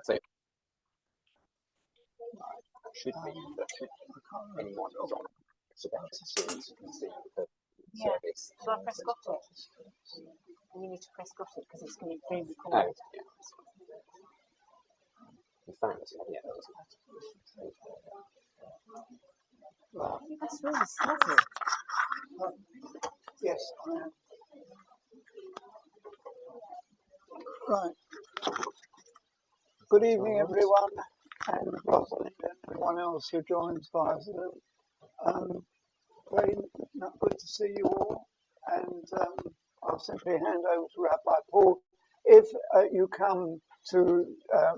So should be that anyone who's on Shabbat series can see the service. So I press got it. And you need to press got it because it's going to be Oh, recorded. yeah. In fact, yeah, that was That's really snazzy. Yes, I am. Right. Good evening, everyone, and Rosalind and everyone else who joins via Zoom. Very good to see you all, and I'll simply hand over to Rabbi Paul. If you come to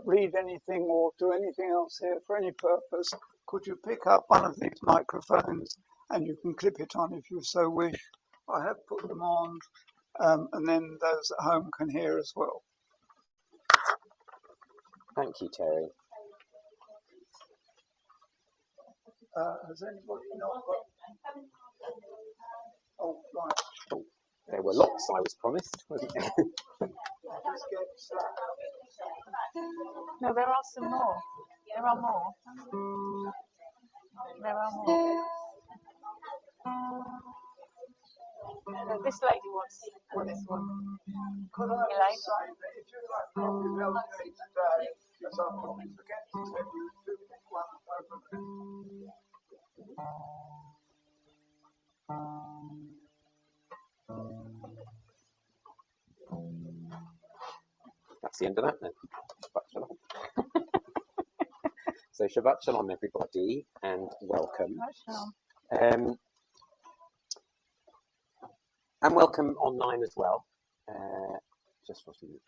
read anything or do anything else here for any purpose, could you pick up one of these microphones and you can clip it on if you so wish. I have put them on, and then those at home can hear as well. Thank you, Terry. Has anybody not got? Oh, right. Oh, there were lots I was promised, wasn't there? No, there are some more. There are more. There are more. No, this lady wants this one. Could I say that if you like coffee milk today, because I'll probably forget to tell you, do pick one over That's the end of that then. Shabbat Shalom. So Shabbat Shalom, everybody, and welcome. And welcome online as well. Just what we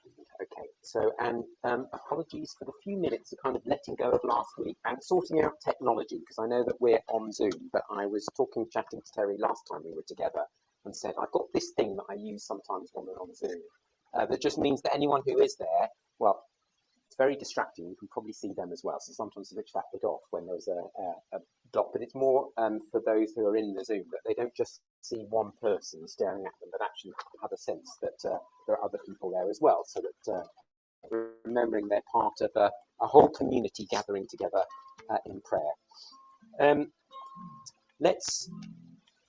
okay. So, and apologies for the few minutes of kind of letting go of last week and sorting out technology, because I know that we're on Zoom, but I was chatting to Terry last time we were together and said, I've got this thing that I use sometimes when we're on Zoom. That just means that anyone who is there, well, it's very distracting. You can probably see them as well. So sometimes switch that bit off when there's a dot, but it's more for those who are in the Zoom that they don't just see one person staring at them, but actually have a sense that there are other people there as well. So that remembering they're part of a whole community gathering together in prayer. Let's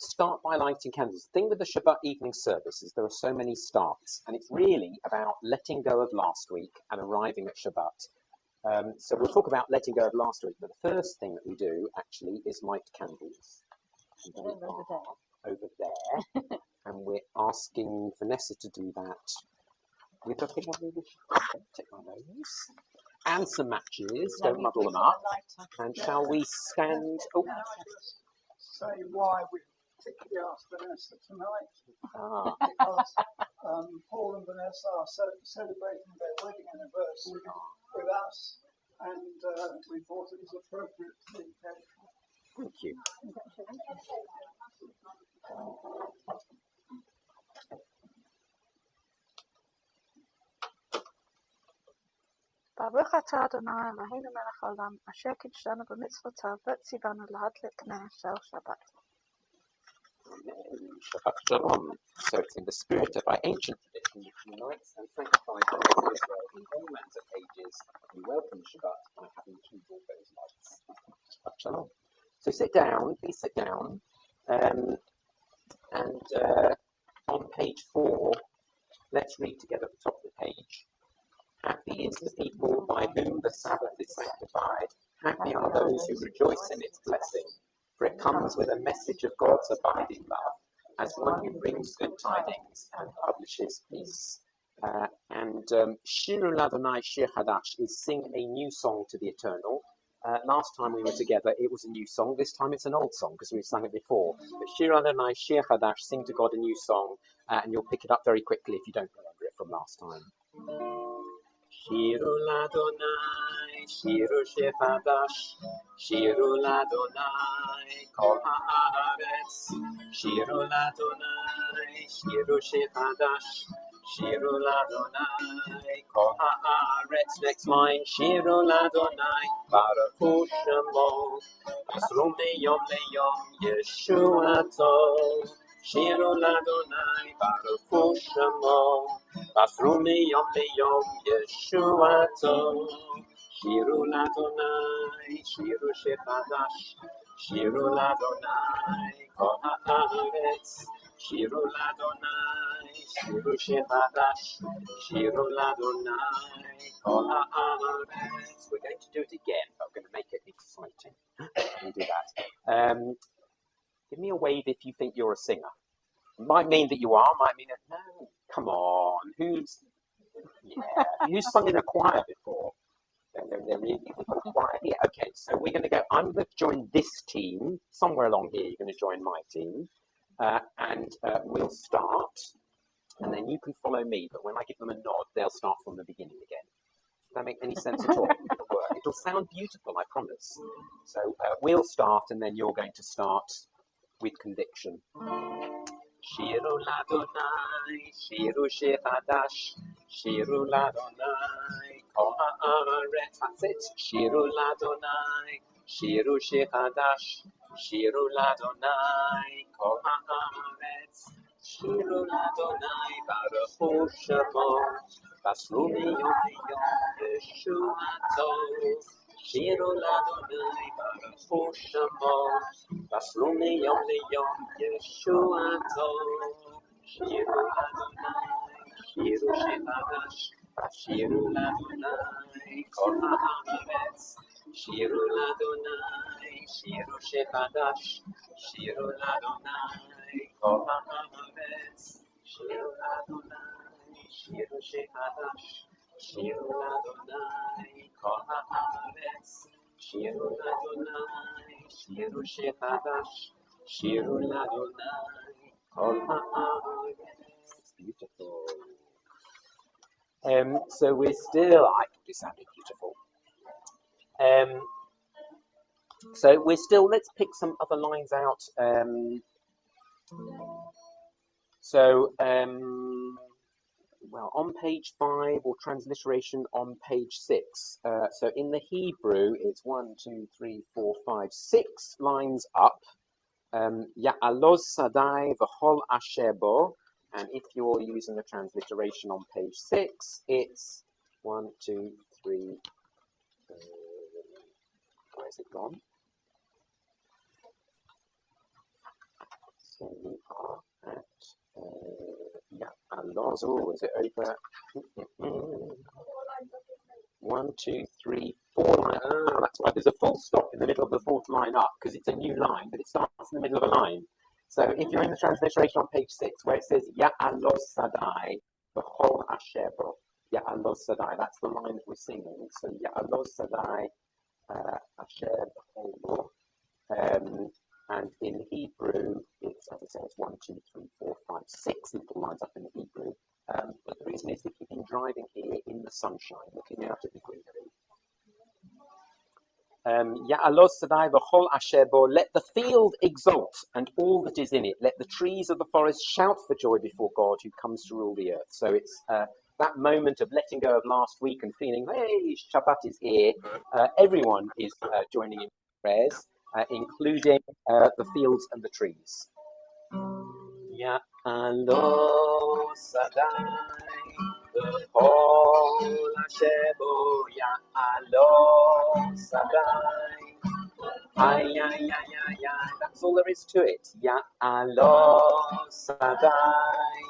start by lighting candles. The thing with the Shabbat evening service is there are so many starts, and it's really about letting go of last week and arriving at Shabbat. So we'll talk about letting go of last week, but the first thing that we do actually is light candles. And they are over there, and we're asking Vanessa to do that with a take my nose and some matches. Don't muddle them up. And shall we stand? Oh. Say why we particularly asked Vanessa tonight, because Paul and Vanessa are celebrating their wedding anniversary with us, and we thought it was appropriate to the occasion. Thank you. Baruch atah Adonai Eloheinu melech haolam, asher kidshanu b'mitzvotav v'tzivanu lahadlik knei shel Shabbat. Shabbat Shalom. So it's in the spirit of our ancient tradition which unites and sanctifies the nation of Israel in all lands of ages. We welcome Shabbat by having kindled those lights. Shabbat Shalom. So sit down, please sit down. And on page 4, let's read together at the top of the page. Happy is the people by whom the Sabbath is sanctified. Happy are those who rejoice in its blessing. For it comes with a message of God's abiding love, as one who brings good tidings and publishes peace. Shiru Ladonai Shir Hadash is sing a new song to the Eternal. Last time we were together, it was a new song. This time it's an old song because we've sung it before. But Shiru Ladonai Shir Hadash, sing to God a new song, and you'll pick it up very quickly if you don't remember it from last time. Shiru Ladonai, Shiru Shir Hadash, Shiru Ladonai, Kol Haaretz. Shiru Ladonai, Shiru Shir Hadash, Shiru Ladonai, Kol Haaretz. Next line, Shiru Ladonai, Baruch Hu Shemo, Asru Meyom Leyom Yeshuato. Shiru Ladonai, Baruch Hu Shemo, Asru Meyom Leyom Yeshuato. Shiru Ladonai, Shiru Shechadash, Shiru Ladonai, Kol haaretz. Shiru Ladonai, Shiru Shechadash, Shiru Ladonai, Kol haaretz. We're going to do it again, but I'm going to make it exciting. Let me do that. Give me a wave if you think you're a singer. Might mean that you are, might mean that, no, come on, who's sung in a choir before? They're really choir. Yeah, okay, so we're going to go, I'm going to join this team, somewhere along here, you're going to join my team, and we'll start, and then you can follow me, but when I give them a nod, they'll start from the beginning again. Does that make any sense at all? It'll work. It'll sound beautiful, I promise. So we'll start, and then you're going to start with conviction. Shiru Ladonai, Shiru Shechadash, Shiru Ladonai, Kol haaretz. That's it. Shiru Ladonai, Shiru Shechadash, Shiru Ladonai, Kol haaretz. Shiru Ladonai, Baruch Shemo, Basru miyom liyom, Yeshuato. Shiru Ladonai, Baruch Shemo, Basru miyom liyom, Yeshuato. Shiru Ladonai, Shiru Shechadash, Shiru Ladonai, Kol haaretz. Shiru Ladonai, Shiru Shechadash, Shiru Ladonai, Kol haaretz. Shiru Ladonai, Shiru Shechadash, Shiru Ladonai, Kol haaretz. Shiru Ladonai, Shiru Shechadash, Shiru Ladonai, Kol haaretz. Beautiful. So we're still, I think it sounded beautiful. So we're still, let's pick some other lines out. Well, on page 5 or transliteration on page 6. So in the Hebrew, it's 1, 2, 3, 4, 5, 6 lines up. Ya'aloz sadai v'chol asher bo. And if you're using the transliteration on page 6, it's 1, 2, 3. Where's it gone? So we are at Ya'aloz. Oh, is it over? 1, 2, 3, 4 line. Oh, that's right. There's a full stop in the middle of the 4th line up because it's a new line, but it starts in the middle of a line. So if you're in the transliteration on page 6, where it says Ya'aloz sadai v'chol asher bo, Ya'aloz sadai, that's the line that we're singing. So Ya'aloz sadai asher b'chol bo. And in Hebrew, it's, as I say, it's 1, 2, 3, 4, 5, 6 little lines up in the Hebrew. But the reason is if you've been driving here in the sunshine, looking out at the greenery. Ya'aloz sadai v'chol asher bo, let the field exult and all that is in it. Let the trees of the forest shout for joy before God who comes to rule the earth. So it's that moment of letting go of last week and feeling, hey, Shabbat is here. Everyone is joining in prayers, including the fields and the trees. Ya'aloz sadai v'chol asher bo, Ya'aloz sadai. Ay, that's all there is to it. Ya'aloz sadai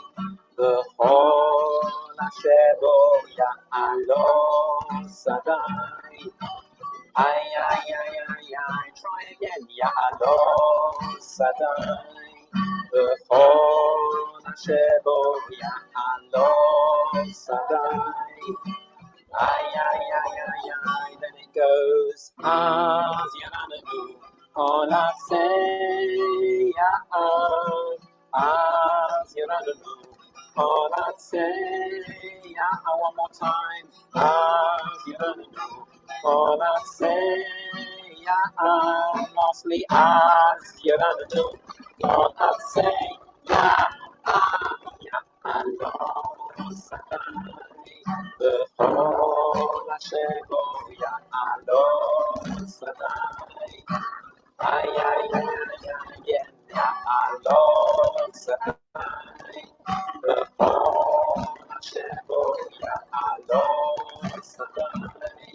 v'chol asher bo, Ya'aloz sadai. Ay, try again. Ya'aloz sadai v'chol asher bo, Ya'aloz sadai. Ay, then it goes. Az Yananu, Kol Atzei Ya'ad. Az Yananu, Kol Atzei Ya'ad. One more time. Az Yananu, Kol Atzei Ya'ad. Lastly, Az Yananu, Kol Atzei Ya'ad. Ya'aloz sadai v'chol asher bo, Ya'aloz sadai. Ay, again. Ya'aloz sadai v'chol asher bo, Ya'aloz sadai.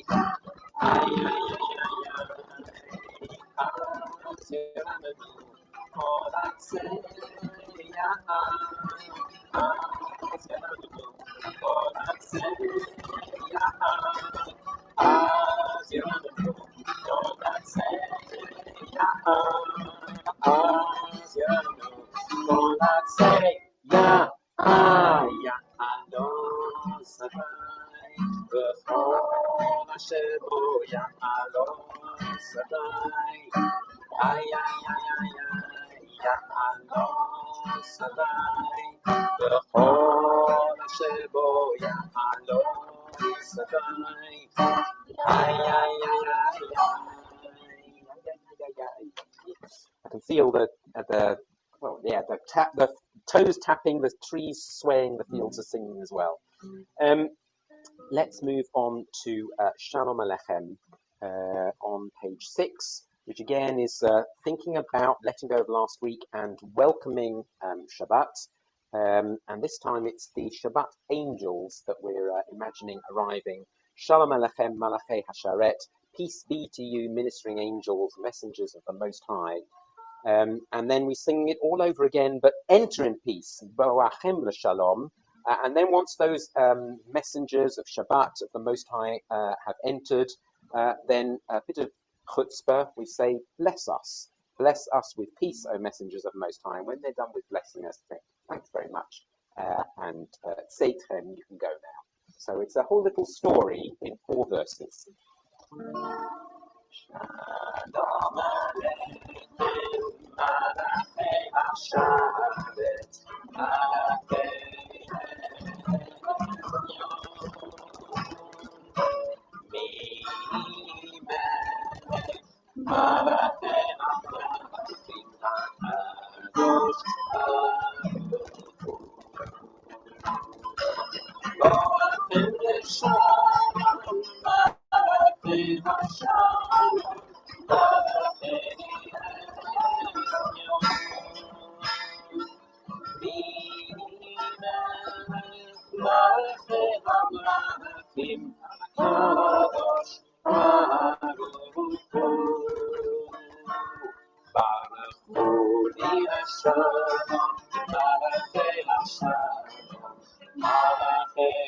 בכל אשר בו יעלו שדי. איי איי איי איי איי יעלו שדי. בכל אשר בו יעלו שדי. איי איי איי איי. I can feel the toes tapping, the trees swaying, the fields are singing as well. Let's move on to Shalom Alechem on page 6, which again is thinking about letting go of last week and welcoming Shabbat. And this time it's the Shabbat angels that we're imagining arriving. Shalom Alechem Malachei Hasharet. Peace be to you, ministering angels, messengers of the Most High. And then we sing it all over again, but enter in peace. Bo'achem l'shalom. And then once those messengers of Shabbat, of the Most High, have entered, then a bit of chutzpah, we say, bless us. Bless us with peace, O messengers of the Most High. And when they're done with blessing us, thanks very much. And Seitchem, you can go now. So it's a whole little story in 4 verses. Shalom Aleichem, Malachei Hasharet, Malachei Mimelech, Malachei Hamalachim HaKadosh Baruch Hu L'Shalom, Malachei Hashalom, Malachei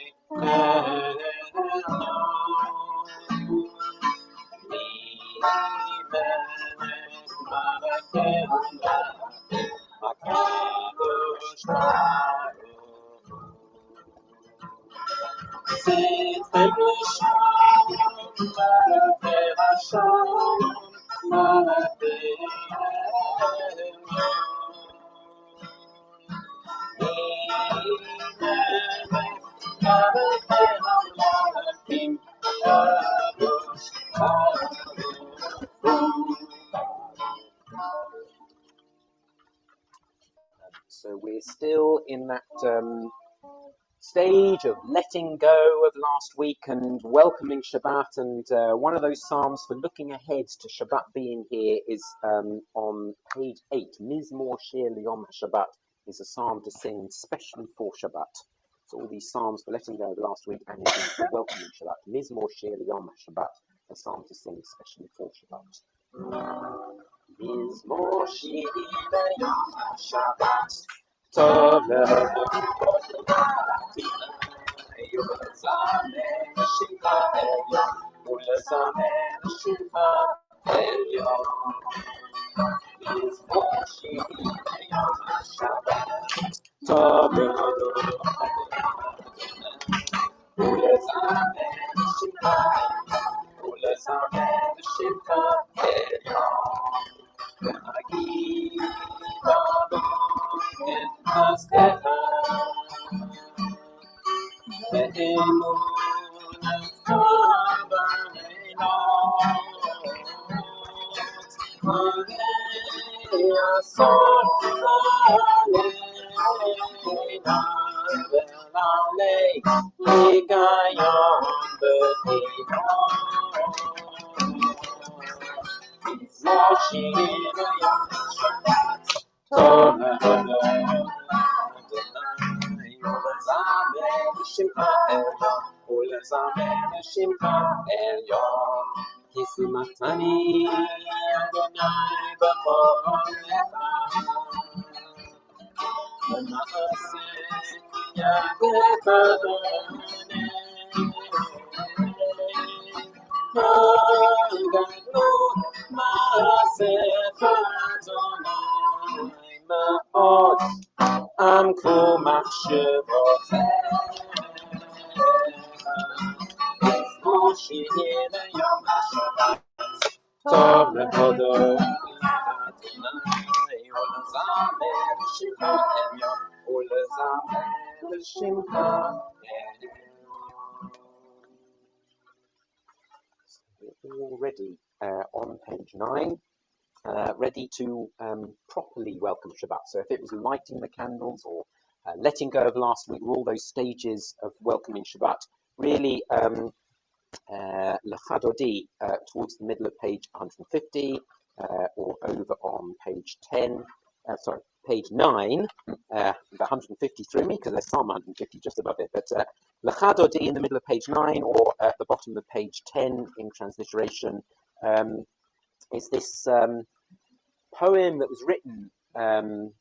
So we're still in that stage of letting go of last week and welcoming Shabbat. And one of those psalms for looking ahead to Shabbat being here is on page 8. Mizmor Shir L'Yom HaShabbat is a psalm to sing specially for Shabbat. So all these psalms for letting go of last week and indeed for welcoming Shabbat. Mizmor Shir L'Yom HaShabbat, a psalm to sing especially for Shabbat. Mizmor Shir L'Yom HaShabbat. Tov ולזמר שמך עליון, ולזמר שמך עליון. מזמור שיר ליום השבת, טוב ולזמר שמך עליון, ולזמר שמך עליון. ונגיד את חסדך ואמונתך בלילות, ויעשור עלינה ולעלי היגיון בחינות. מזמור שיר ליום השבת, טוב להודות לאדוני, ולזמר שמך עליון, ולזמר שמך עליון. כי שימחתני אדוני בכל לבב, ומעשה ידך אדוני. גדלות מעשיך אדוני מאוד, עמקו מחשבותיך. שיהיה ליום השבת טוב לכבודו ולזמר לשמחה עליון ולזמר לשמחה עליון. Already on page 9, ready to properly welcome Shabbat. So if it was lighting the candles or letting go of last week, all those stages of welcoming Shabbat, really L'Chadodi towards the middle of page 150 or over on page 10, page 9, the 150 threw me because there's Psalm 150 just above it, but L'Chadodi in the middle of page 9 or at the bottom of page 10 in transliteration is this poem that was written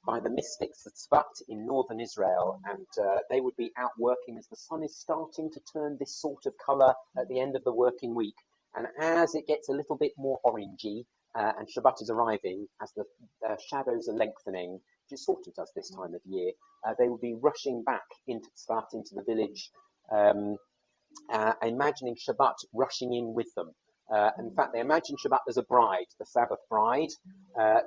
by the mystics at Shabbat in northern Israel, and they would be out working as the sun is starting to turn this sort of colour at the end of the working week, and as it gets a little bit more orangey and Shabbat is arriving, as the shadows are lengthening, which it sort of does this time of year, they will be rushing back into Shabbat, into the village, imagining Shabbat rushing in with them. In fact, they imagine Shabbat as a bride, the Sabbath bride.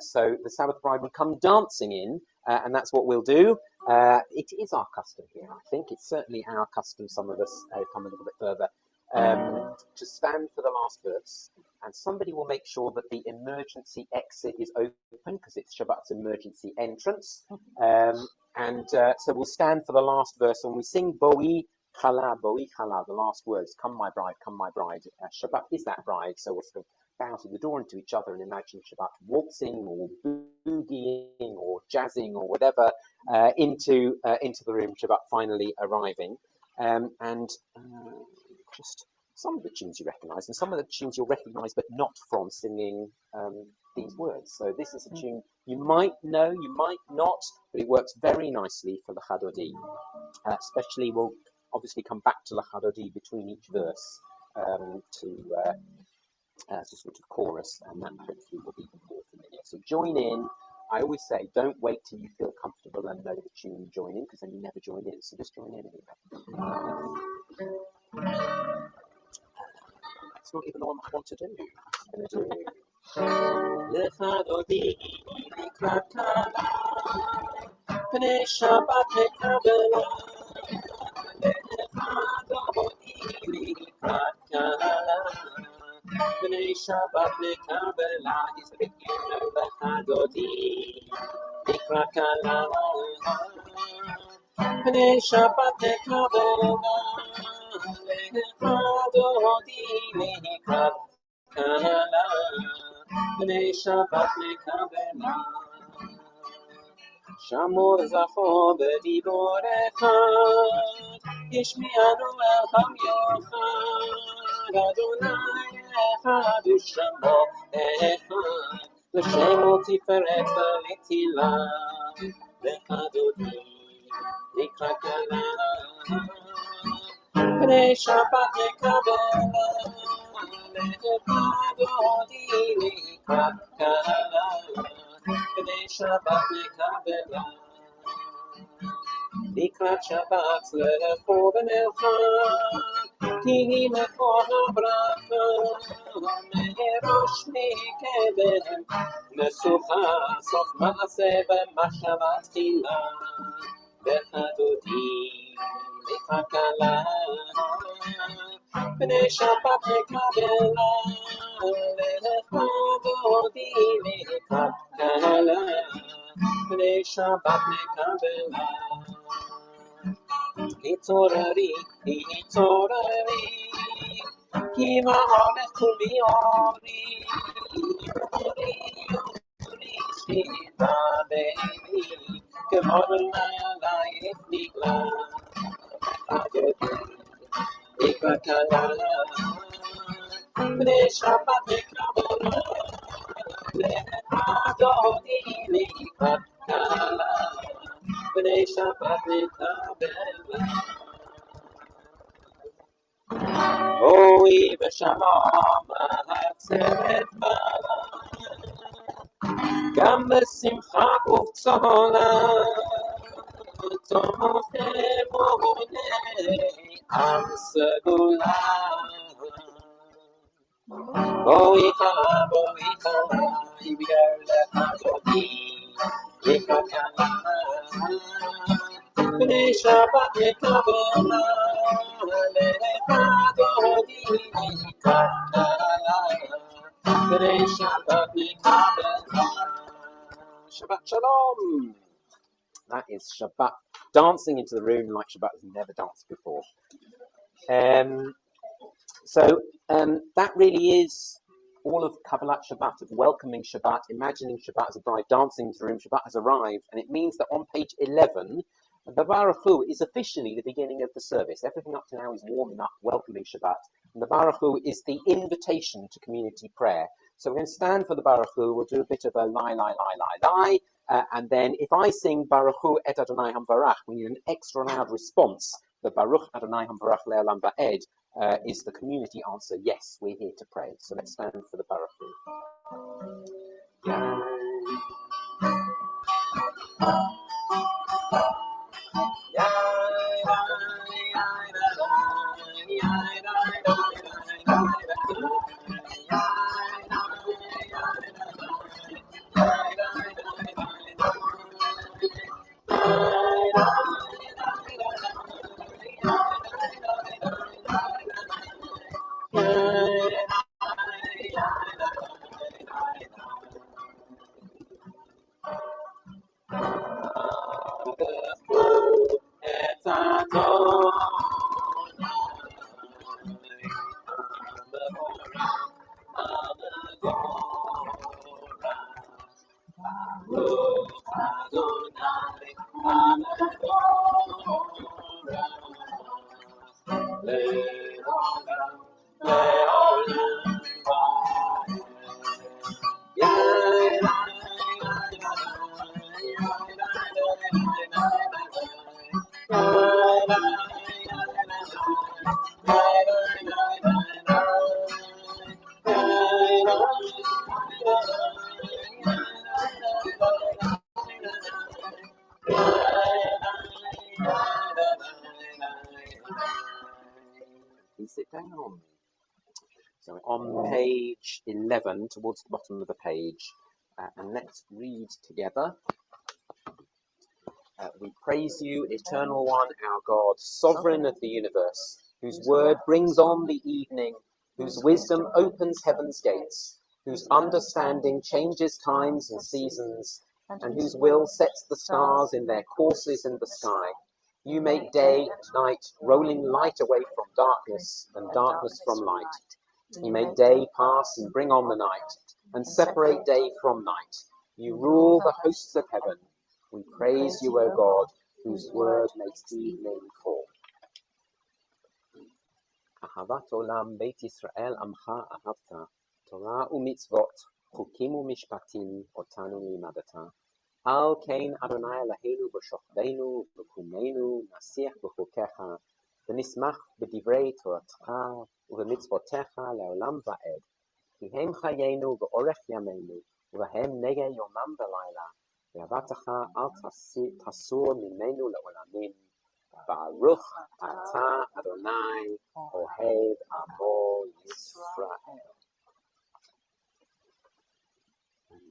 So the Sabbath bride would come dancing in, and that's what we'll do. It is our custom here, I think. It's certainly our custom, some of us come a little bit further, to stand for the last verse. And somebody will make sure that the emergency exit is open, because it's Shabbat's emergency entrance. So we'll stand for the last verse, and we sing Boi Chala, the last words, come my bride, come my bride. Shabbat is that bride, so we'll sort of bow to the door and to each other and imagine Shabbat waltzing or boogieing or jazzing or whatever into the room, Shabbat finally arriving. Just some of the tunes you recognise, and some of the tunes you'll recognise but not from singing these words. So this is a tune you might know, you might not, but it works very nicely for the Chadodi. Especially we'll obviously come back to L'Chadodi between each verse as a sort of chorus, and that hopefully will be more familiar. So join in. I always say, don't wait till you feel comfortable and know the tune and join in, because then you never join in. So just join in anyway. That's not even the one I want to do. I'm going to do L'Chadodi לקראת קלה פני שבת לקבלה B'nei Shabbat lekabela is the beginning of the Chadodi. Likrat kala, B'nei Shabbat lekabela, lechadodi likrat kala, B'nei Shabbat lekabela. Shamor zachor b'dibor echad, yishmi'anu el ham yochad, Adonai echad u'shemo echad, l'shemo tiferet v'letila, l'chadodi likrat kala, B'nei Shabbat lekabela, lechadodi likrat kala, B'nei Shabbat lekabela. לקראת שבת לכו ונלכה, כי היא מקור הברכה, מראש מקדם, משוכה, סוף מעשה במחשבה תחילה, בחדודי לקראת קלה, בני שבת לקבלה, לחדודי לקראת קלה, בני שבת לקבלה. התעוררי, כי מעונך כולי אורי, אורי שכיבה בעיני, כמו אדוני עלייך נגלה, לקראת קלה, בני שבת לקבלה, לחדודי לקראת קלה, בני שבת לקבלה. אוי בשלום הצוות בלה, גם בשמחה ובצהלה, תומכם ובני עם סגולה. Shabbat Shalom. That is Shabbat, dancing into the room like Shabbat has never danced before. So that really is all of Kabbalat Shabbat, of welcoming Shabbat, imagining Shabbat as a bride, dancing into the room. Shabbat has arrived, and it means that on page 11, the Baruch Hu is officially the beginning of the service. Everything up to now is warming up, welcoming Shabbat. And the Baruch Hu is the invitation to community prayer. So we're going to stand for the Baruch Hu. We'll do a bit of a lie, lie, lie, lie, lie. And then if I sing Baruch Hu et Adonai Hamvarach, we need an extra loud response. The Baruch Adonai Hamvarach Le'olam Va'ed is the community answer. Yes, we're here to pray. So let's stand for the Baruch Hu. Please sit down. So on page 11, towards the bottom of the page, and let's read together. We praise you, Eternal One, our God, Sovereign of the universe, whose word brings on the evening, whose wisdom opens heaven's gates, whose understanding changes times and seasons, and whose will sets the stars in their courses in the sky. You make day and night, rolling light away from darkness and darkness from light. You make day pass and bring on the night, and separate day from night. You rule the hosts of heaven. We praise you, O God, whose word makes evening fall. Ahavat olam beit Yisrael amcha ahavta, Torah umitzvot, chukim umishpatim, otanu limadata. Al kein Adonai Eloheinu b'shochbeinu, v'kumeinu, nasiach b'chukecha, v'nismach b'divrei Toratcha, u'v'mitzvotecha le'olam va'ed. Ki hem chayenu v'orech yameinu, u'vahem nege yomam v'layla, v'avatacha al tasur mimenu le'olamim. Baruch atah Adonai ohev amo Yisrael.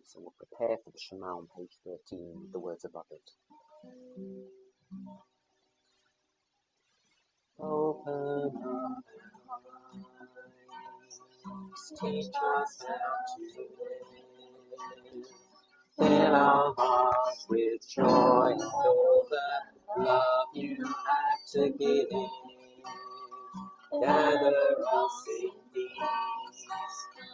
So we'll prepare for the Shema on page 13 with the words above it. Open our eyes, teach us how to live. Fill our hearts with joy and all the love you have to give. Gather us in peace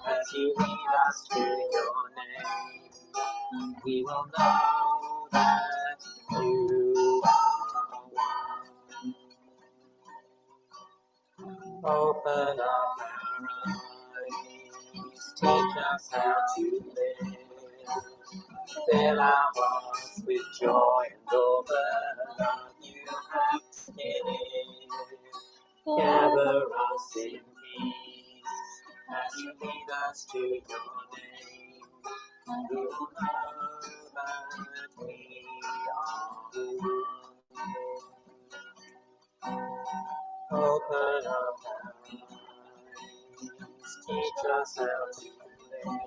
as you lead us to your name. We will know that you are one. Open up our eyes, teach us how to live. Fill our hearts with joy and all the love you have to give. Gather us in peace as you lead us to your name. We will know that we are one. Open up our eyes, teach us how to live.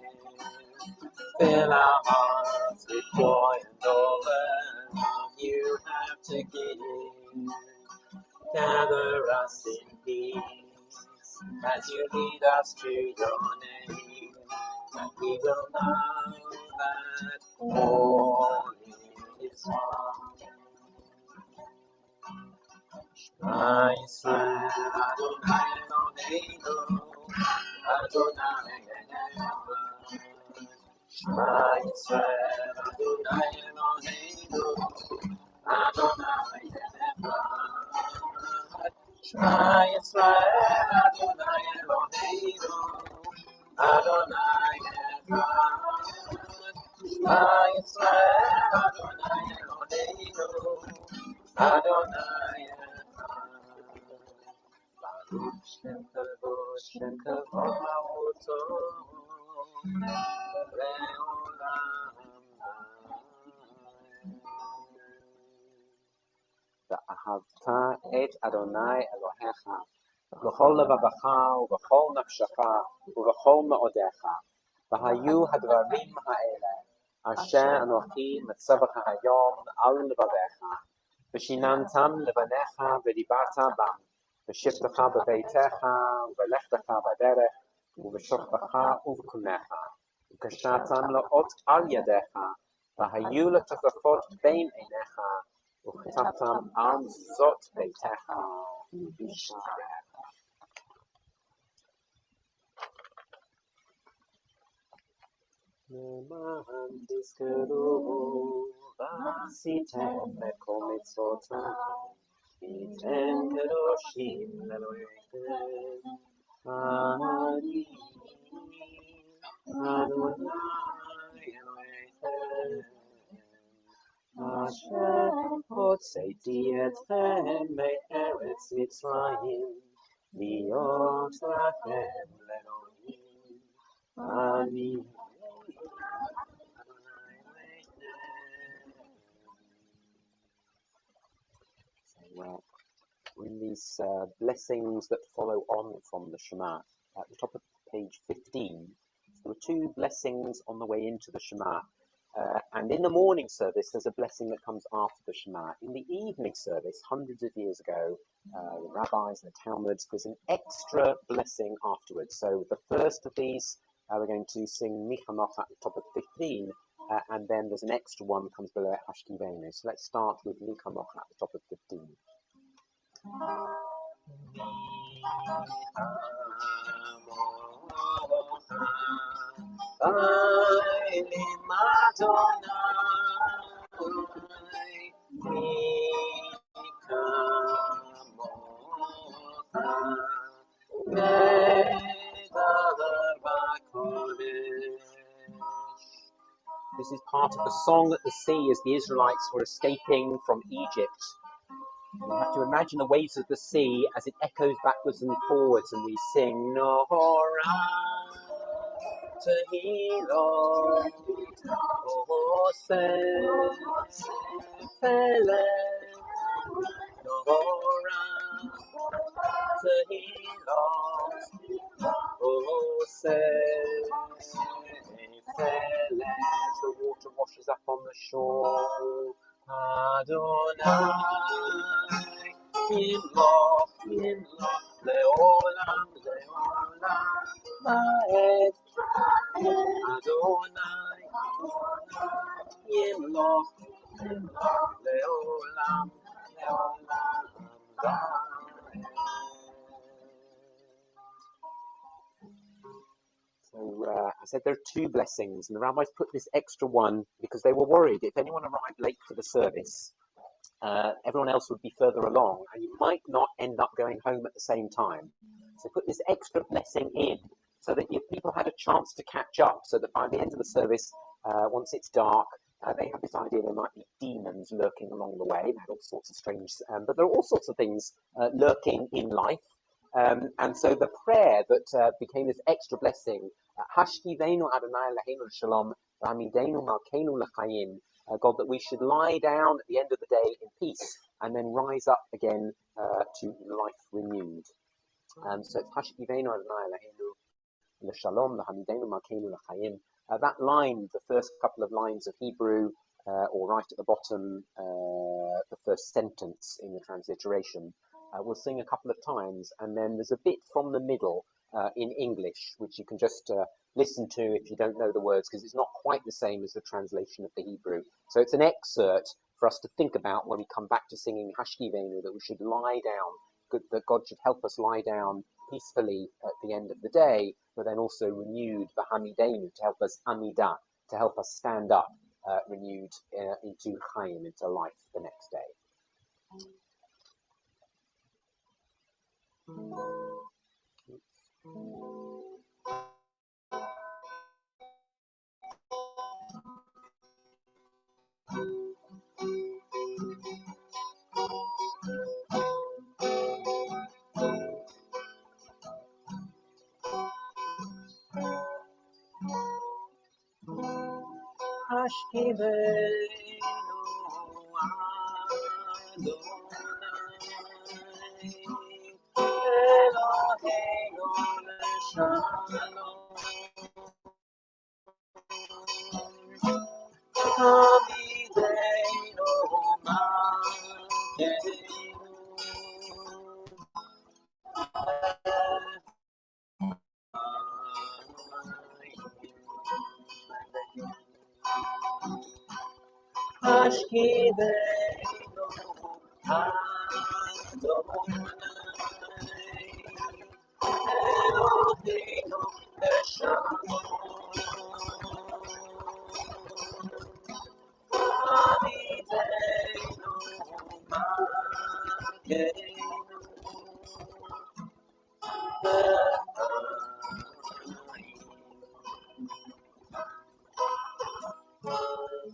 Fill our hearts with joy and all the love you have to give. Gather us in peace as you lead us to your name, and we will know that all is well. Shema Yisrael, Adonai Eloheinu, Adonai Echad. Shema Yisrael, Adonai Eloheinu, Adonai Echad. Shema Yisrael, Adonai Eloheinu, Adonai Echad. Shema Yisrael, Adonai Eloheinu, Adonai Echad. Baruch Shem Kavod, Shem Kavod Ma'oto, Le'olam Va'ahavta et Adonai Elohecha v'chol levavecha u'v'chol nafshecha u'v'chol me'odecha v'hayu hadvarim ha'ele asher anochi metzavecha hayom al levavecha v'shinantam levanecha v'dibarta bam v'shivtecha b'beitecha v'lechtecha b'derech u'v'shochtacha u'v'kunecha v'kashatam le'ot al yadecha v'hayu letachafot bein einecha וכתבתם על זאת ביתך ובשעריך. למען תזכרו ועשיתם את כל מצוותיי, הייתם קדושים לאלוהיכם. אני אדוני אלוהיכם. אשר הוצאתי אתכם מארץ מצרים, להיות לכם לאלוהים. אני in these blessings that follow on from the Shema, at the top of page 15, there were two blessings on the way into the Shema. And in the morning service, there's a blessing that comes after the Shema. In the evening service, hundreds of years ago, the rabbis and the Talmuds, there's an extra blessing afterwards. So the first of these, we're going to sing Michanach at the top of 15, and then there's an extra one that comes below Hashkivenu. So let's start with Michanach at the top of 15. This is part of the song at the sea as the Israelites were escaping from Egypt. You have to imagine the waves of the sea as it echoes backwards and forwards, and we sing Nohora Tehillah Fele Nohora Tehillah Fele. The water washes up on the shore. Adonai Yimloch Leolam La'ed. Adonai Yimloch Leolam La'ed. So I said there are two blessings, and the rabbis put this extra one because they were worried if anyone arrived late for the service, everyone else would be further along, and you might not end up going home at the same time. So put this extra blessing in so that people had a chance to catch up, so that by the end of the service, once it's dark, they have this idea there might be demons lurking along the way. They had all sorts of strange, but there are all sorts of things lurking in life. And so the prayer that became this extra blessing, Hashkivenu Adonai Eloheinu Shalom, V'hamidenu Malkeinu L'chaim, God, that we should lie down at the end of the day in peace and then rise up again to life renewed. So it's Hashkivenu Adonai Eloheinu L'Shalom, L'Hamidenu Malkeinu L'Chaim. That line, the first couple of lines of Hebrew, or right at the bottom, the first sentence in the transliteration, we'll sing a couple of times, and then there's a bit from the middle in English, which you can just listen to if you don't know the words, because it's not quite the same as the translation of the Hebrew. So it's an excerpt for us to think about when we come back to singing Hashkivenu, that we should lie down, that God should help us lie down peacefully at the end of the day, but then also renewed V'hamidenu, to help us Amidah, to help us stand up, renewed into Chaim, into life the next day. Hashkivenu Eloheinu L'Shalom Hamidenu Malkeinu Hashkivenu Eloheinu L'Shalom Hamidenu Malkeinu.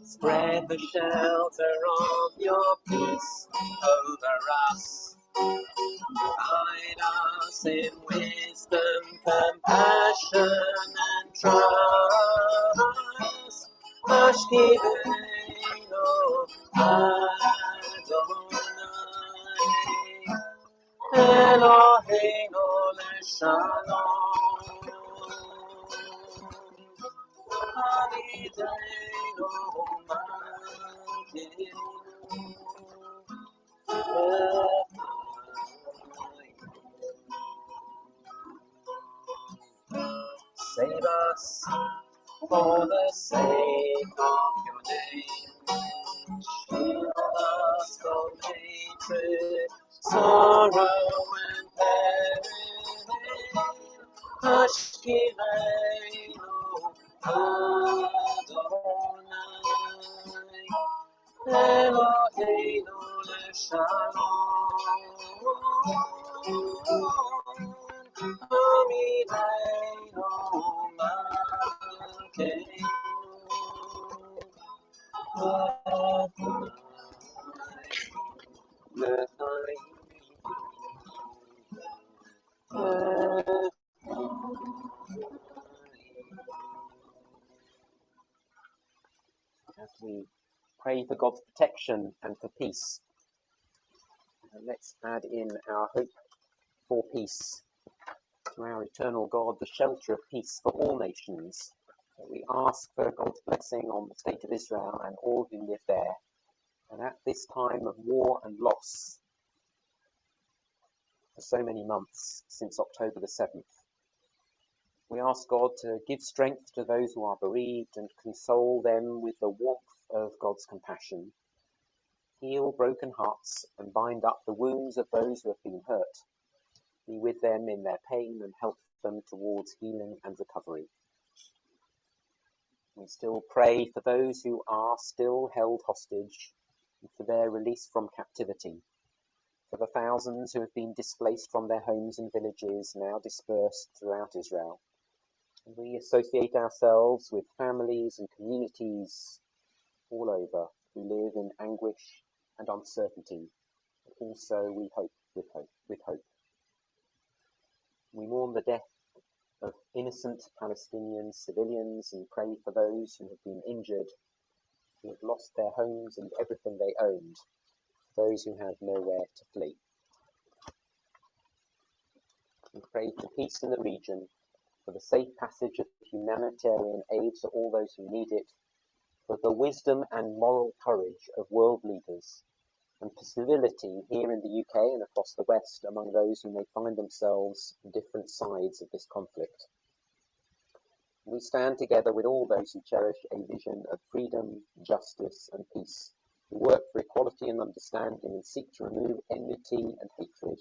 Spread the shelter of your peace over us. Guide us in wisdom, compassion, and trust. Hashkivenu Adonai, Eloheinu L'Shalom. Hamidenu Save us for the sake of your name. Shield us from hatred, sorrow, and pain. Hashkivenu Adonai, Eloheinu L'Shalom. Hamidenu Malkeinu As we pray for God's protection and for peace, let's add in our hope for peace to our eternal God, the shelter of peace for all nations. We ask for God's blessing on the state of Israel and all who live there. And at this time of war and loss, for so many months since October the 7th, we ask God to give strength to those who are bereaved and console them with the warmth of God's compassion. Heal broken hearts and bind up the wounds of those who have been hurt. Be with them in their pain and help them towards healing and recovery. We still pray for those who are still held hostage and for their release from captivity, for the thousands who have been displaced from their homes and villages, now dispersed throughout Israel. And we associate ourselves with families and communities all over who live in anguish and uncertainty, but also we hope with hope. We mourn the death of innocent Palestinian civilians and pray for those who have been injured, who have lost their homes and everything they owned, those who have nowhere to flee. We pray for peace in the region for the safe passage of humanitarian aid to all those who need it, for the wisdom and moral courage of world leaders, and for civility here in the UK and across the West among those who may find themselves on different sides of this conflict. We stand together with all those who cherish a vision of freedom, justice and peace, who work for equality and understanding and seek to remove enmity and hatred.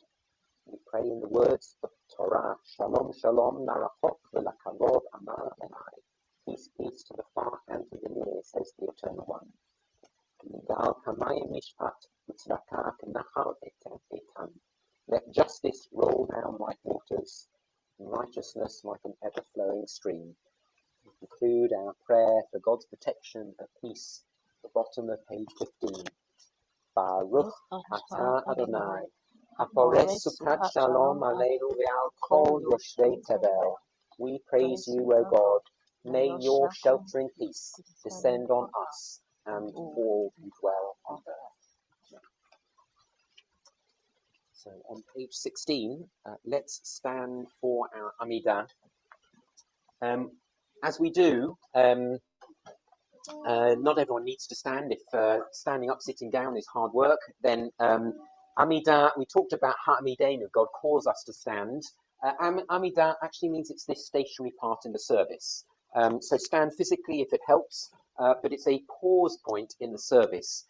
We pray in the words of Torah, Shalom, Shalom, Narachok, V'lakavod, Amar Adonai. Peace, peace to the far and to the near, says the Eternal One. Let justice roll down like waters, and righteousness like an ever-flowing stream. We conclude our prayer for God's protection and peace at the bottom of page 15. Baruch atah Adonai, haporech sukat shalom aleinu ve'al kol yoshvei tevel. We praise you, O God. May your sheltering peace descend on us and all who dwell on earth. So on page 16, let's stand for our Amidah. As we do, not everyone needs to stand. If standing up, sitting down is hard work, then Amidah, we talked about Ha'amidenu, God calls us to stand. Amidah actually means it's this stationary part in the service. So stand physically if it helps, but it's a pause point in the service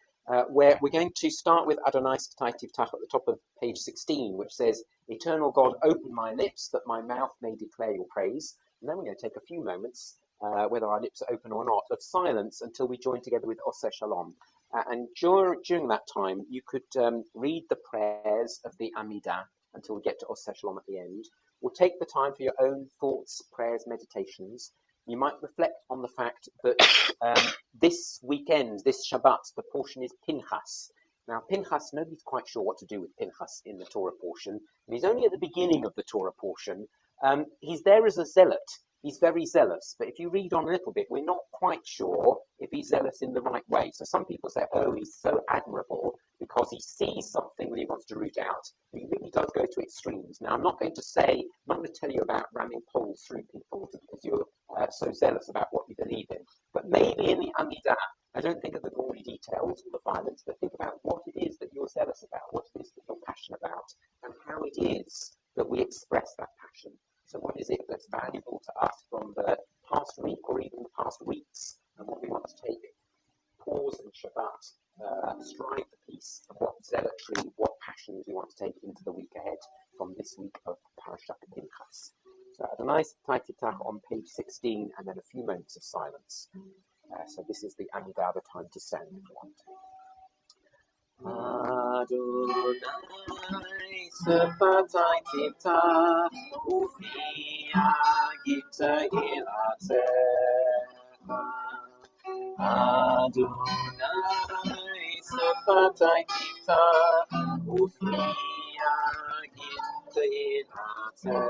where we're going to start with Adonai T'ai Tiftach at the top of page 16, which says, Eternal God, open my lips that my mouth may declare your praise. And then we're going to take a few moments, whether our lips are open or not, of silence until we join together with Oseh Shalom. And during that time, you could read the prayers of the Amidah until we get to Oseh Shalom at the end. We'll take the time for your own thoughts, prayers, meditations. You might reflect on the fact that this weekend, this Shabbat, the portion is Pinchas. Now, Pinchas, nobody's quite sure what to do with Pinchas in the Torah portion. And he's only at the beginning of the Torah portion. He's there as a zealot. He's very zealous. But if you read on a little bit, we're not quite sure if he's zealous in the right way. So some people say, oh, he's so admirable because he sees something that he wants to root out. He really does go to extremes. Now, I'm not going to tell you about ramming poles through people because you're so zealous about what you believe in. But maybe in the Amidah, I don't think of the gory details or the violence, but think about what it is that you're zealous about, what it is that you're passionate about, and how it is that we express that passion. So what is it that's valuable to us from the past week or even the past weeks, and what we want to take pause in Shabbat, strive for peace, and what zealotry, what passions we want to take into the week ahead from this week of Parashat Pinchas. So Adonai T'ai Tiftach on page 16, and then a few moments of silence. So this is the Amidah, the time to stand if you want. Adonai T'ai Tiftach Ufiya Gita Ilatecha Adonai T'ai Tiftach Ufiya Gita Ilatecha.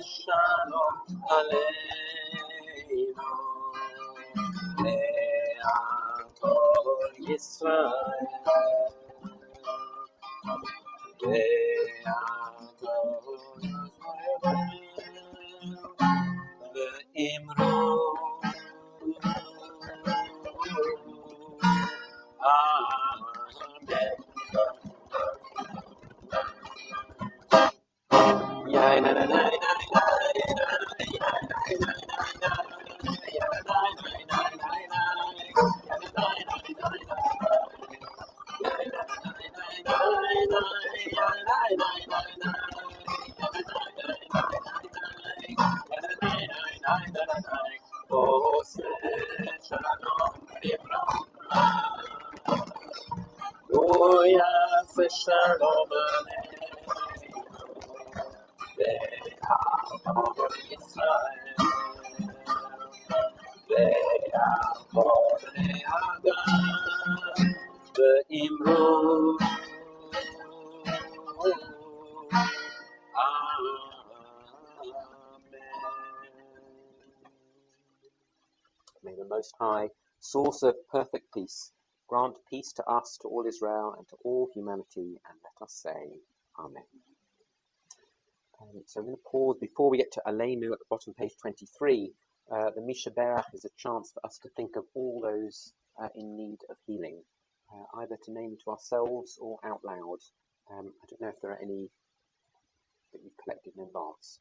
Shalom Aleinu Le'akol Yisrael Le'akol Yisrael Ve'imru Amen. Shalom May the Most High, source of perfect peace, grant peace to us, to all Israel, and to all humanity, and let us say, Amen. So I'm going to pause before we get to Aleinu at the bottom, page 23. The Misha Berach is a chance for us to think of all those in need of healing, either to name to ourselves or out loud. I don't know if there are any that you've collected in advance.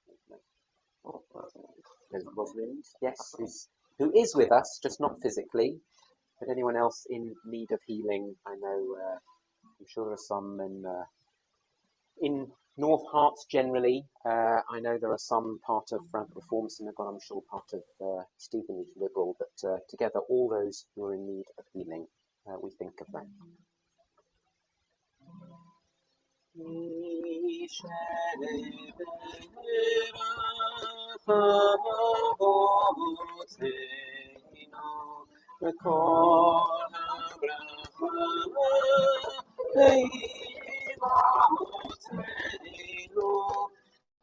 There's Rosalind, yes, who is with us, just not physically. But anyone else in need of healing? I know, I'm sure there are some in North Hearts generally. I know there are some part of Frank Reform Synagogue, I'm sure part of Stevenage Liberal, but together all those who are in need of healing, we think of them.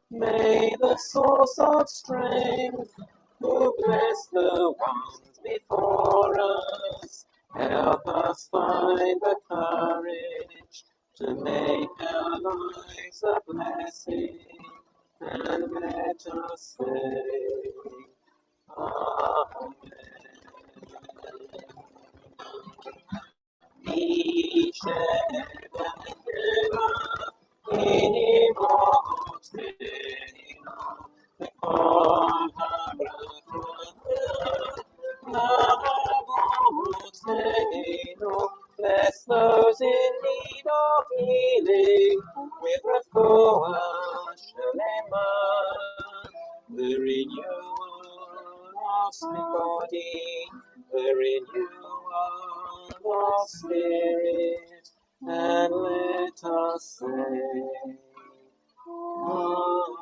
May the source of strength, who bless the ones before us, help us find the courage to make our lives a blessing, and let us say, Amen. Bless those in need of healing with refuah shalema, the renewal of body, the renewal of spirit, and let us say, Amen.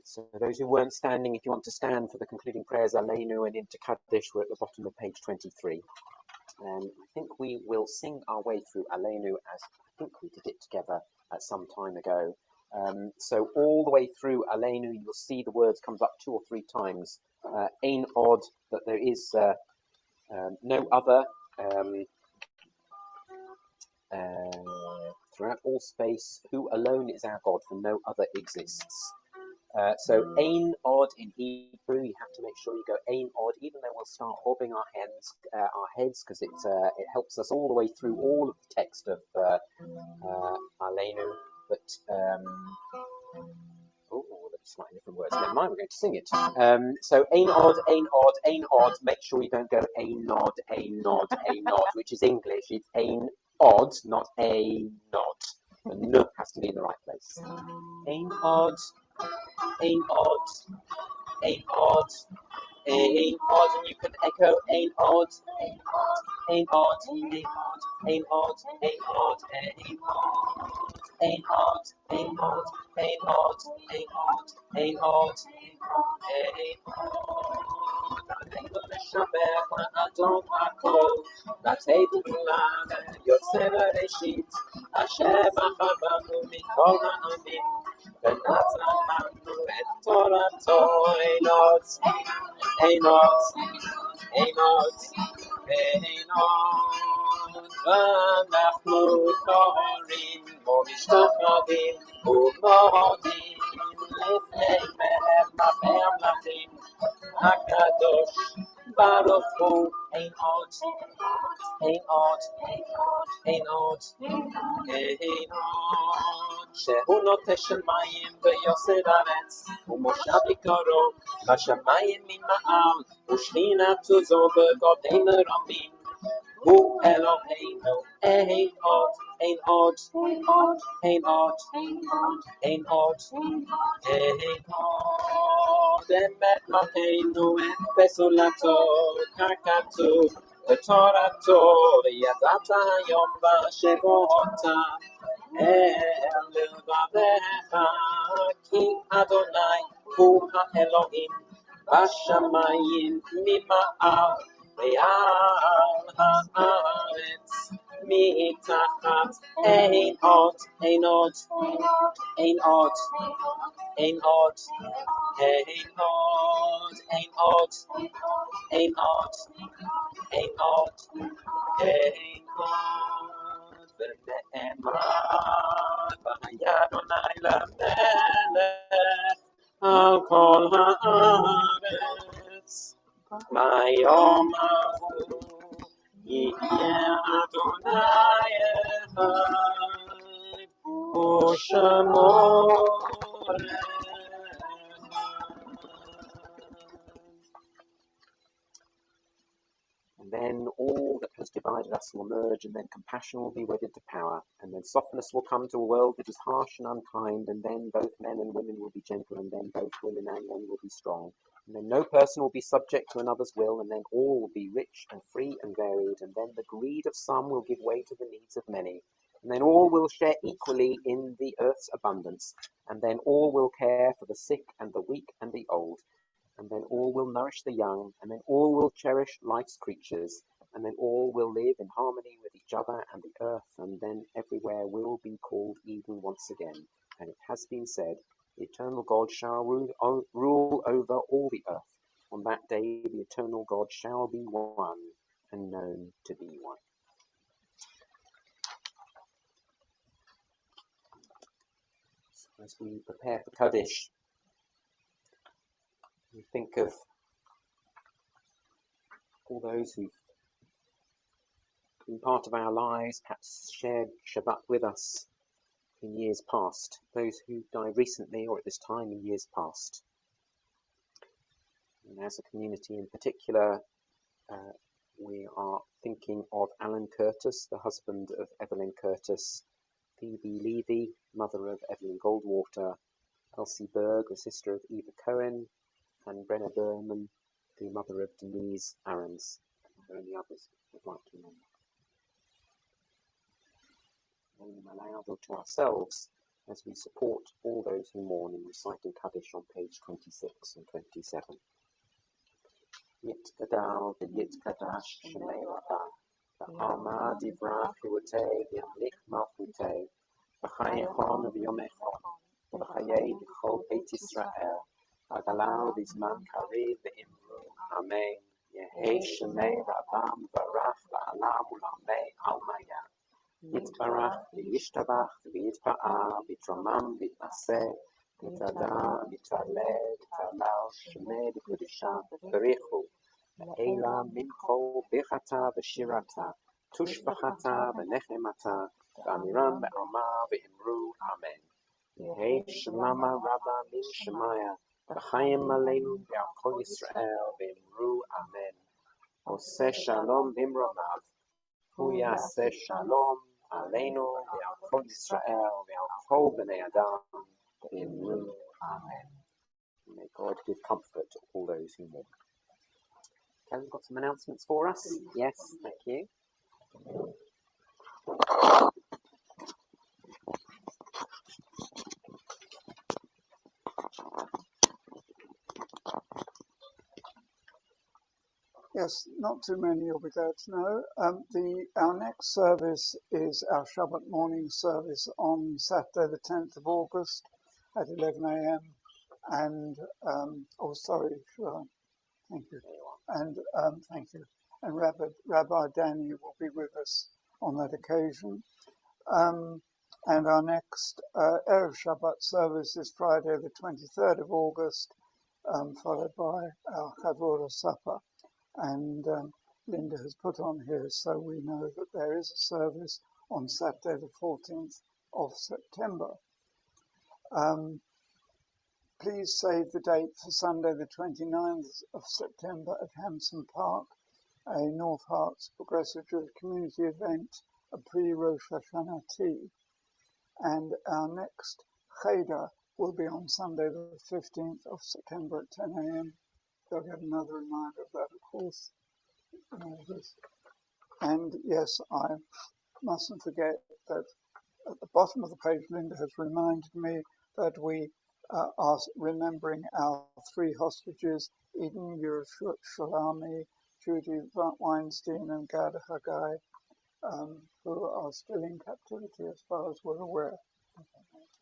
So those who weren't standing, if you want to stand for the concluding prayers, Aleinu and into Kaddish, we're at the bottom of page 23. I think we will sing our way through Aleinu as I think we did it together at some time ago. So all the way through Aleinu, you'll see the words comes up 2 or 3 times. Ein od, that there is no other. Throughout all space, who alone is our God, for no other exists. So Ein Od in Hebrew, you have to make sure you go Ein Od, even though we'll start bobbing our heads, because it helps us all the way through all of the text of Aleinu. But the slightly different words. Never mind, we're going to sing it. So ein odd, ein odd, ein odd. Make sure you don't go ein nod, ein nod, ein nod, which is English. It's ein odd, not a nod. The n has to be in the right place. Ein odd, ein odd, ein odd. Ein odd, and you can echo ein odd, ein odd, ein odd, ein odd, ein odd, ein odd, ein odd, ein odd, ein odd, ein odd, ein odd, ein odd. לשבח לאדון הכל, לתת גאולה יוצא בראשית, אשר בחר בנו מכל העמים, ונתן לנו את תורתו. אין עוד, אין עוד, אין עוד, אין עוד, ואנחנו טהורים ומשתחווים ומודים לפני מלך המלכים הקדוש ברוך הוא. אין עוד, אין עוד, אין עוד, אין עוד, שהוא נוטה שמיים ויוסד ארץ, ומושב יקרו בשמיים ממעל, ושכינת עוזו בגודי מרמים. הוא אלוהינו. אין עוד, אין עוד, אין עוד, אין עוד, אין עוד. אמת מלכנו את פסולתו, ככתוב בתורתו, וידעת היום בשבועות אל לבביך, כי אדוני הוא האלוהים בשמיים ממעל ועל הארץ מתחת. אין עוד, אין עוד, אין עוד, אין עוד, אין עוד, אין עוד, אין עוד, אין עוד, אין עוד. ונאמר והיה אדוני למלך על כל הארץ, ביום ההוא יהיה אדוני אחד ושמו And then all that has divided us will merge, and then compassion will be wedded to power, and then softness will come to a world that is harsh and unkind, and then both men and women will be gentle, and then both women and men will be strong. And then no person will be subject to another's will, and then all will be rich and free and varied, and then the greed of some will give way to the needs of many. And then all will share equally in the earth's abundance, and then all will care for the sick and the weak and the old. And then all will nourish the young, and then all will cherish life's creatures, and then all will live in harmony with each other and the earth, and then everywhere will be called Eden once again. And it has been said, the eternal God shall rule over all the earth. On that day the eternal God shall be one, and known to be one. So as we prepare for Kaddish, we think of all those who've been part of our lives, perhaps shared Shabbat with us in years past, those who died recently or at this time in years past. And as a community in particular, we are thinking of Alan Curtis, the husband of Evelyn Curtis, Phoebe Levy, mother of Evelyn Goldwater, Elsie Berg, the sister of Eva Cohen, and Brenna Berman, the mother of Denise Aarons. Are there any others we'd like to remember? And aloud to ourselves as we support all those who mourn in reciting Kaddish on page 26 and 27. Yit gadal v'yit kadash shemei rabah, v'alma divrach hiwotei v'yamlik malchutei, v'chayechon v'yomechon, v'chayei v'chol beit Yisrael, v'galal v'zman karev v'imru, amen. Yehei shemei rabam v'rach v'alam u'lamei almaya. Yitbarach v'yishtabach v'yitpa'ah v'yitromam v'yitnaseh v'yitada v'yitaleh v'yitalal shemei v'kedusha v'richu v'eila mincho b'chata v'shirata tushbachata v'nechemata v'amiram v'alma v'imru amen. Hey Shemama Rabba Min Shemaya, B'chaim Aleinu V'al Kol Yisrael V'imru Amen. Oseh Shalom Bimromav, Hu Yaseh Shalom Aleinu V'al Kol Yisrael V'al Kol B'nei Adam V'imru Amen. May God give comfort to all those who mourn. Okay, we've got some announcements for us. Yes, thank you. Yes, not too many you'll be glad to know. Our next service is our Shabbat morning service on Saturday the 10th of August at 11 a.m. And, thank you. And thank you. And Rabbi Danny will be with us on that occasion. And our next Erev Shabbat service is Friday the 23rd of August, followed by our Chavurah Supper. And Linda has put on here so we know that there is a service on Saturday the 14th of September. Please save the date for Sunday the 29th of September at Hampson Park, a North Harts Progressive Jewish Community event, a pre-Rosh Hashanah tea. And our next Cheder will be on Sunday the 15th of September at 10 a.m. They'll get another reminder of that, of course, in all this. And yes, I mustn't forget that at the bottom of the page, Linda has reminded me that we are remembering our 3 hostages, Eden Yerushalami, Judy Weinstein, and Gada Haggai, who are still in captivity as far as we're aware.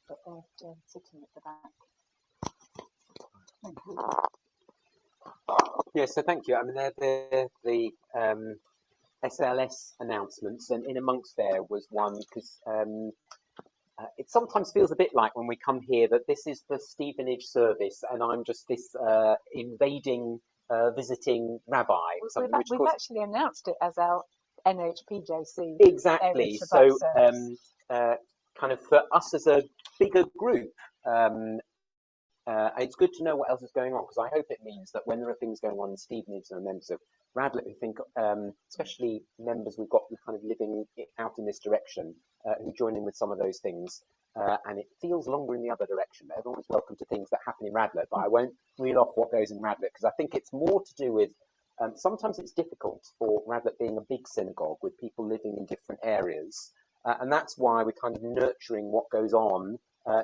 But they're sitting at the back. Thank you. Yeah, so thank you. I mean, they're the SLS announcements, and in amongst there was one because it sometimes feels a bit like when we come here that this is the Stevenage service, and I'm just this invading, visiting rabbi. We've actually announced it as our NHPJC. Exactly. So, kind of for us as a bigger group. It's good to know what else is going on, because I hope it means that when there are things going on in Stevenage and members of Radlett who think, especially members we've got kind of living out in this direction, who join in with some of those things, and it feels longer in the other direction. Everyone's welcome to things that happen in Radlett, but I won't reel off what goes in Radlett, because I think it's more to do with, sometimes it's difficult for Radlett being a big synagogue with people living in different areas, and that's why we're kind of nurturing what goes on.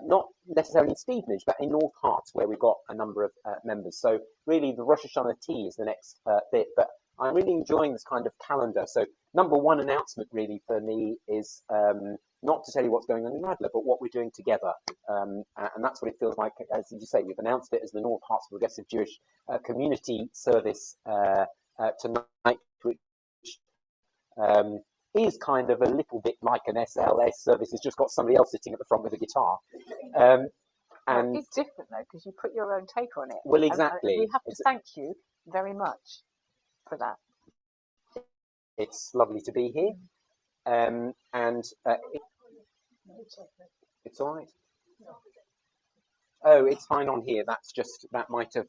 Not necessarily in Stevenage, but in North Harts, where we've got a number of members. So really the Rosh Hashanah tea is the next bit, but I'm really enjoying this kind of calendar. So number one announcement really for me is not to tell you what's going on in Radlett, but what we're doing together. And that's what it feels like, as you say, you've announced it as the North Harts Progressive Jewish Community Service tonight, which is kind of a little bit like an SLS service. It's just got somebody else sitting at the front with a guitar. And it's different though, because you put your own take on it. Well, exactly. And we have to thank you very much for that. It's lovely to be here. It's all right. Oh, it's fine on here. That's just, that might have,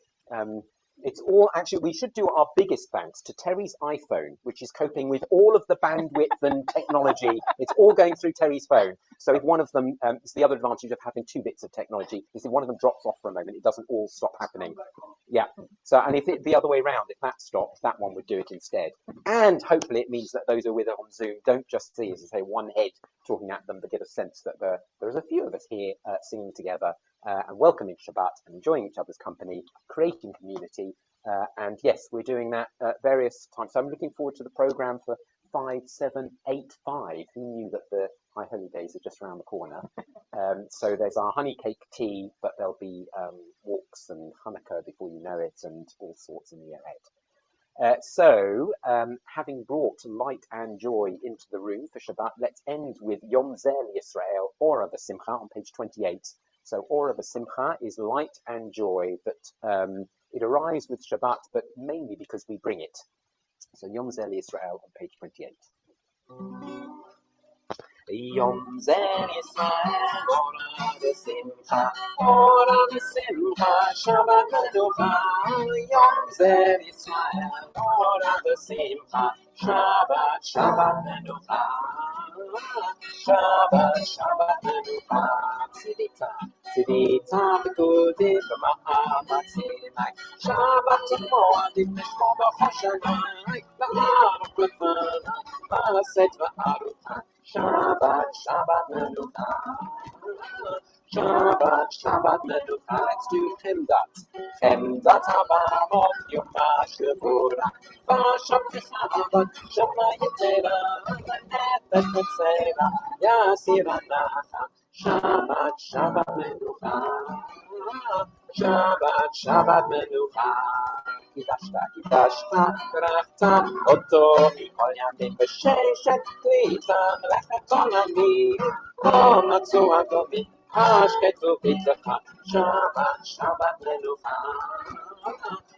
it's all, actually, we should do our biggest thanks to Terry's iPhone, which is coping with all of the bandwidth and technology. It's all going through Terry's phone. So if one of them, it's the other advantage of having 2 bits of technology, is if one of them drops off for a moment, it doesn't all stop happening. Yeah. So, and if it the other way around, if that stops, that one would do it instead. And hopefully it means that those who are with us on Zoom don't just see, as I say, one head talking at them, but get a sense that there's a few of us here singing together and welcoming Shabbat and enjoying each other's company, creating community. And yes, we're doing that at various times. So I'm looking forward to the programme for 5785. Who knew that the High Holy Days are just around the corner? So there's our honey cake tea, but there'll be walks and Hanukkah before you know it, and all sorts in the year ahead. So, having brought light and joy into the room for Shabbat, let's end with Yom Zeh Yisrael, Ora V'Simcha, on page 28. So, Ora V'Simcha is light and joy, but it arrives with Shabbat, but mainly because we bring it. So, Yom Zeh Yisrael on page 28. Yom Zeh Yisrael, Ora V'Simcha. menucha, ora v'simcha, Shabbat menucha, Yom Zeh Yisrael, ora v'simcha, Shabbat, Shabbat menucha, Shabbat, Shabbat menucha, tzidita, tzidita v'kudim v'ma'amatzimai, Shabbat t'moadim nishmo b'choshanai, v'aruch b'fanai, v'aset v'arucha, Shabbat, Shabbat menucha, Shabbat, Shabbat menucha. Let's do Chemdat. Chemdat habamot Yom HaShavua. V'asham Shabbat, Shema Yitzera, Nefesh Mitzera, Yasir Anacha. Shabbat, Shabbat menucha. Shabbat, Shabbat menucha. קידשת ברכת אותו מכל ימים בששת קליטה מלאכת עולמי כל מצוא אדומי השקטו בצלך שבת שבת מנוחה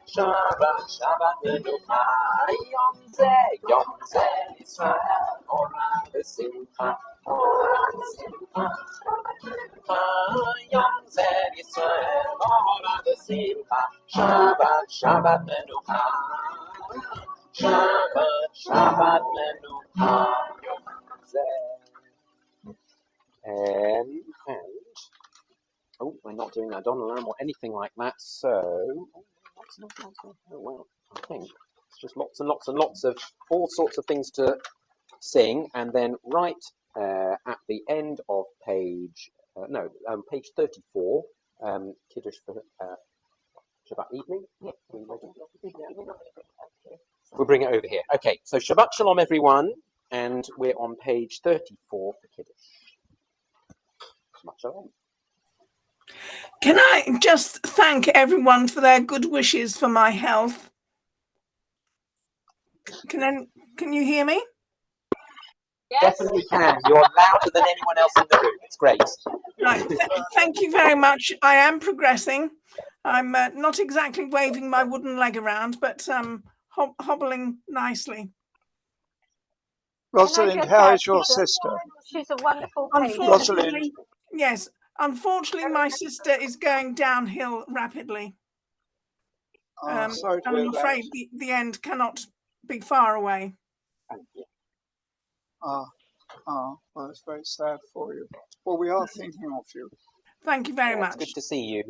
שבת שבת מנוחה יום זה ישראל אורה ושמחה אורה ושמחה יום זה ישראל אורה ושמחה שבת שבת מנוחה שבת שבת מנוחה יום זה and oh, we're not doing Adon or anything like that, so oh well, I think it's just lots and lots and lots of all sorts of things to sing, and then right at the end of page page 34, Kiddush for Shabbat evening. Yeah. We'll bring it over here. Okay, so Shabbat Shalom everyone, and we're on page 34 for Kiddush. Shabbat Shalom. Can I just thank everyone for their good wishes for my health? Can you hear me? Yes. Definitely can. You're louder than anyone else in the room. It's great. Right. Thank you very much. I am progressing. I'm not exactly waving my wooden leg around, but hobbling nicely. Rosalind, how is your sister? She's a wonderful patient. Unfortunately, yes. Unfortunately, my sister is going downhill rapidly. Sorry to and hear I'm that. afraid the end cannot be far away. Well, it's very sad for you. Well, we are thinking of you. Thank you very much. It's good to see you.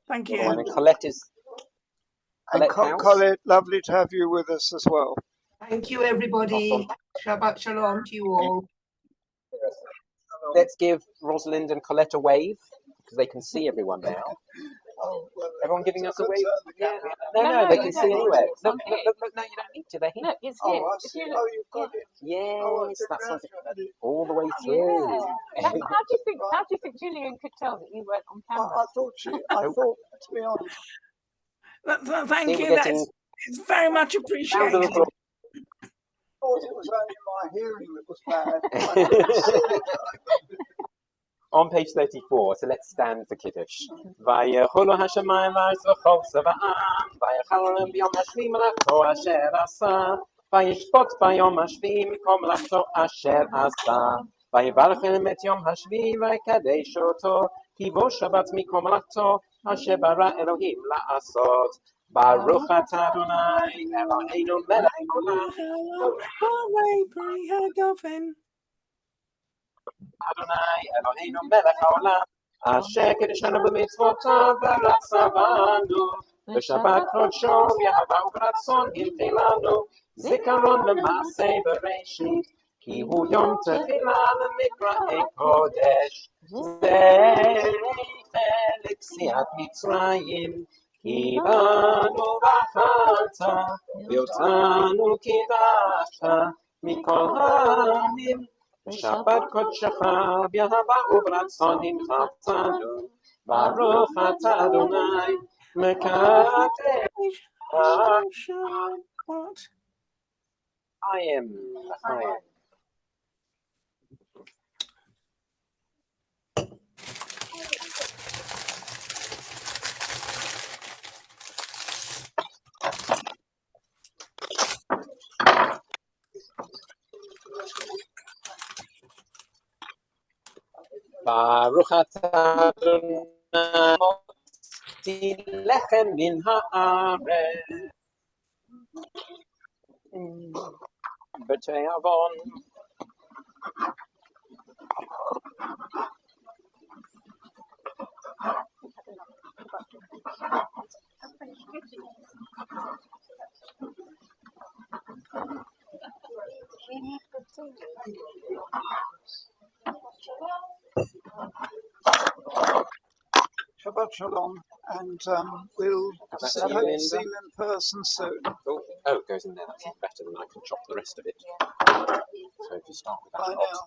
Thank you. And Colette is. And Colette, lovely to have you with us as well. Thank you, everybody. Shabbat Shalom to you all. Let's give Rosalind and Colette a wave, because they can see everyone now. Everyone giving us a wave? Yeah. No, they can see anyway. Look, no, you don't need to. They're here. No, it's here. You've got it. Yes, that's something all the way through. Yeah. How do you think Julian could tell that you weren't on camera? I thought, to be honest. Thank you. It's very much appreciated. I thought it was only my hearing that was bad. On page 34, so let's stand for Kiddush. Vayecholu hashamayim v'aretz v'chol tzava'am, vayechalem b'yom hashvi melachto asher asa, vayishpot b'yom hashvi mikol melachto asher asa, vayivarchem et yom hashvi vayikadesh oto, ki bo Shabbat mikol melachto asher bara Elohim la'asot. Baruch atah Adonai Eloheinu melech haolam. Adonai Eloheinu melech haolam, asher kiddushanu b'mitzvotav v'ratzavanu, v'shabbat kodsho v'yahava u'v'ratzon hilchilanu, zikaron l'maaseh bereshit, ki hu yom tefillah l'mikra'ei kodesh, zeh liksiat Mitzrayim, ki banu v'achalta, v'yotanu kiddashta, mikol ha'amim, Shabbat Kodshecha v'yahava u'v'ratzon hilchatanu, Baruch atah Adonai mekadesh What? I am. Baruch atah Adonai motzi lechem min haaretz b'tei avon. Shabbat Shalom, and we'll That's see you, Linda. you in person soon. Oh, it goes in there. That's even better than I can chop the rest of it. So if you start with that Bye lot. now.